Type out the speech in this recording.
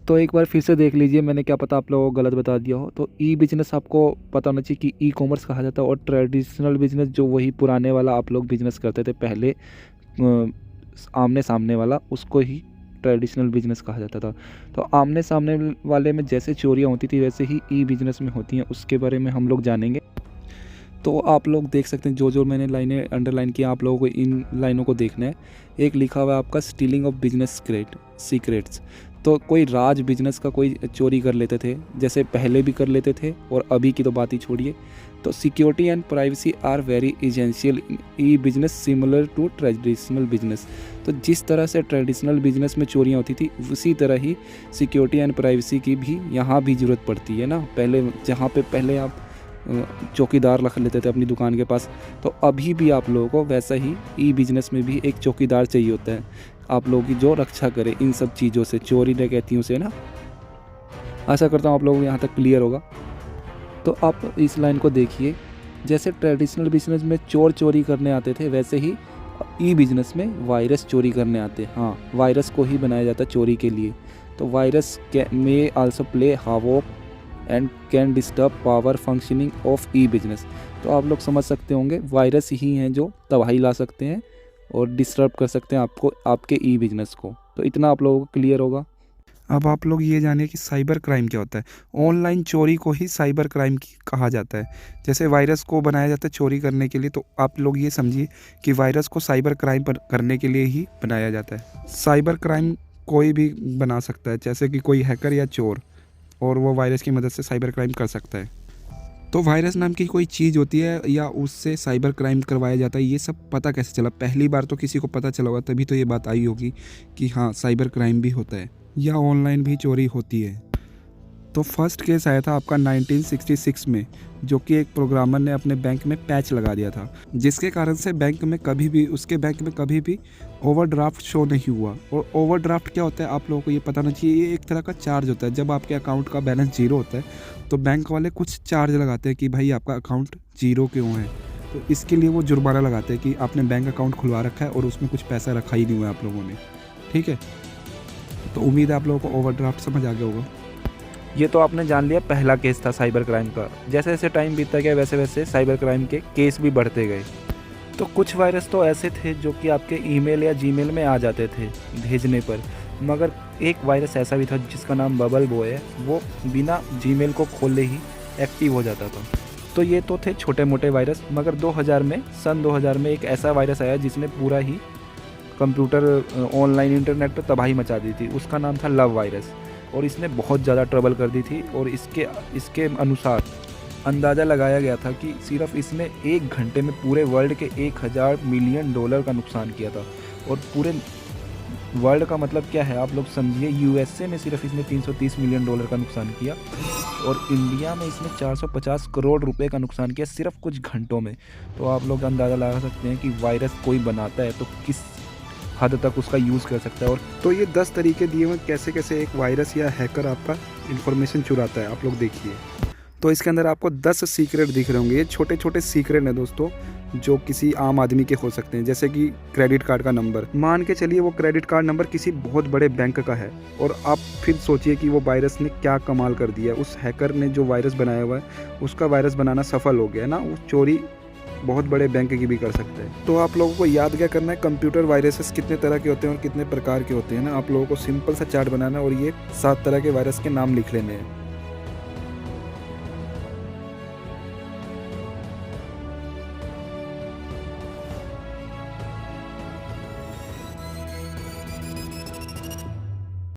तो एक बार फिर से देख लीजिए, मैंने क्या पता आप लोगों को गलत बता दिया हो। तो ई बिजनेस आपको पता होना चाहिए कि ई कॉमर्स कहा जाता है, और ट्रेडिशनल बिजनेस जो वही पुराने वाला आप लोग बिजनेस करते थे पहले, आमने सामने वाला, उसको ही ट्रेडिशनल बिजनेस कहा जाता था। तो आमने सामने वाले में जैसे चोरियाँ होती थी वैसे ही ई बिजनेस में होती हैं, उसके बारे में हम लोग जानेंगे। तो आप लोग देख सकते हैं, जो जो मैंने लाइनें अंडरलाइन किया आप लोगों को इन लाइनों को देखना है। एक लिखा हुआ है आपका स्टीलिंग ऑफ बिजनेस सीक्रेट्स। तो कोई राज बिजनेस का कोई चोरी कर लेते थे, जैसे पहले भी कर लेते थे और अभी की तो बात ही छोड़िए। तो security and privacy are very essential in e business similar to traditional business. तो जिस तरह से ट्रेडिशनल बिजनेस में चोरियाँ होती थी, उसी तरह ही सिक्योरिटी एंड प्राइवेसी की भी यहाँ भी ज़रूरत पड़ती है ना। पहले जहाँ पे पहले आप चौकीदार रख लेते थे अपनी दुकान के पास, तो अभी भी आप लोगों को वैसा ही ई बिजनेस में भी एक चौकीदार चाहिए होता है आप लोगों की, जो रक्षा करे इन सब चीज़ों से, चोरी डकैतियों से ना। आशा करता हूँ आप लोगों को यहाँ तक क्लियर होगा। तो आप इस लाइन को देखिए, जैसे ट्रेडिशनल बिजनेस में चोर चोरी करने आते थे, वैसे ही ई बिजनेस में वायरस चोरी करने आते हैं। हाँ, वायरस को ही बनाया जाता है चोरी के लिए। तो वायरस में also play havoc and can disturb power functioning of e business. तो आप लोग समझ सकते होंगे, वायरस ही हैं जो तबाही ला सकते हैं और डिस्टर्ब कर सकते हैं आपको, आपके ई बिजनेस को। तो इतना आप लोगों को क्लियर होगा। अब आप लोग ये जानिए कि साइबर क्राइम क्या होता है। ऑनलाइन चोरी को ही साइबर क्राइम कहा जाता है। जैसे वायरस को बनाया जाता है चोरी करने के लिए, तो आप लोग ये समझिए कि वायरस को साइबर क्राइम करने के लिए ही बनाया जाता है। साइबर क्राइम कोई भी बना सकता है, जैसे कि कोई हैकर या चोर, और वो वायरस की मदद से साइबर क्राइम कर सकता है। तो वायरस नाम की कोई चीज़ होती है या उससे साइबर क्राइम करवाया जाता है, ये सब पता कैसे चला? पहली बार तो किसी को पता चला होगा, तभी तो ये बात आई होगी कि हाँ, साइबर क्राइम भी होता है या ऑनलाइन भी चोरी होती है। तो फर्स्ट केस आया था आपका 1966 में, जो कि एक प्रोग्रामर ने अपने बैंक में पैच लगा दिया था, जिसके कारण से उसके बैंक में कभी भी ओवरड्राफ्ट शो नहीं हुआ। और ओवरड्राफ्ट क्या होता है आप लोगों को ये पता होना चाहिए। ये एक तरह का चार्ज होता है। जब आपके अकाउंट का बैलेंस जीरो होता है तो बैंक वाले कुछ चार्ज लगाते हैं कि भाई आपका अकाउंट जीरो क्यों है। तो इसके लिए वो जुर्माना लगाते हैं कि आपने बैंक अकाउंट खुलवा रखा है और उसमें कुछ पैसा रखा ही नहीं हुआ है आप लोगों ने। ठीक है, तो उम्मीद है आप लोगों को ओवरड्राफ्ट समझ आ गया होगा। ये तो आपने जान लिया, पहला केस था साइबर क्राइम का। जैसे जैसे टाइम बीतता गया वैसे वैसे साइबर क्राइम के केस भी बढ़ते गए। तो कुछ वायरस तो ऐसे थे जो कि आपके ईमेल या जीमेल में आ जाते थे भेजने पर, मगर एक वायरस ऐसा भी था जिसका नाम बबल बॉय है, वो बिना जीमेल को खोले ही एक्टिव हो जाता था। तो ये तो थे छोटे मोटे वायरस, मगर सन 2000 में एक ऐसा वायरस आया जिसने पूरा ही कंप्यूटर, ऑनलाइन इंटरनेट पर तबाही मचा दी थी। उसका नाम था लव वायरस, और इसने बहुत ज़्यादा ट्रबल कर दी थी। और इसके अनुसार अंदाज़ा लगाया गया था कि सिर्फ इसने 1 घंटे में पूरे वर्ल्ड के 1000 मिलियन डॉलर का नुकसान किया था। और पूरे वर्ल्ड का मतलब क्या है आप लोग समझिए, यूएसए में सिर्फ इसने 330 मिलियन डॉलर का नुकसान किया, और इंडिया में इसने 450 करोड़ रुपए का नुकसान किया सिर्फ कुछ घंटों में। तो आप लोग अंदाज़ा लगा सकते हैं कि वायरस कोई बनाता है तो किस हद तक उसका यूज़ कर सकता है। और तो ये 10 तरीके दिए हुए कैसे कैसे एक वायरस या हैकर आपका इन्फॉर्मेशन चुराता है, आप लोग देखिए। तो इसके अंदर आपको 10 सीक्रेट दिख रहे होंगे। ये छोटे छोटे सीक्रेट हैं दोस्तों, जो किसी आम आदमी के हो सकते हैं। जैसे कि क्रेडिट कार्ड का नंबर, मान के चलिए वो क्रेडिट कार्ड नंबर किसी बहुत बड़े बैंक का है, और आप फिर सोचिए कि वो वायरस ने क्या कमाल कर दिया। उस हैकर ने जो वायरस बनाया हुआ है, उसका वायरस बनाना सफल हो गया ना। वो चोरी बहुत बड़े बैंक की भी कर सकते हैं। तो आप लोगों को याद क्या करना है, कंप्यूटर वायरसेस कितने तरह के होते हैं और कितने प्रकार के होते हैं ना। आप लोगों को सिंपल सा चार्ट बनाना है और ये 7 तरह के वायरस के नाम लिख लेने हैं।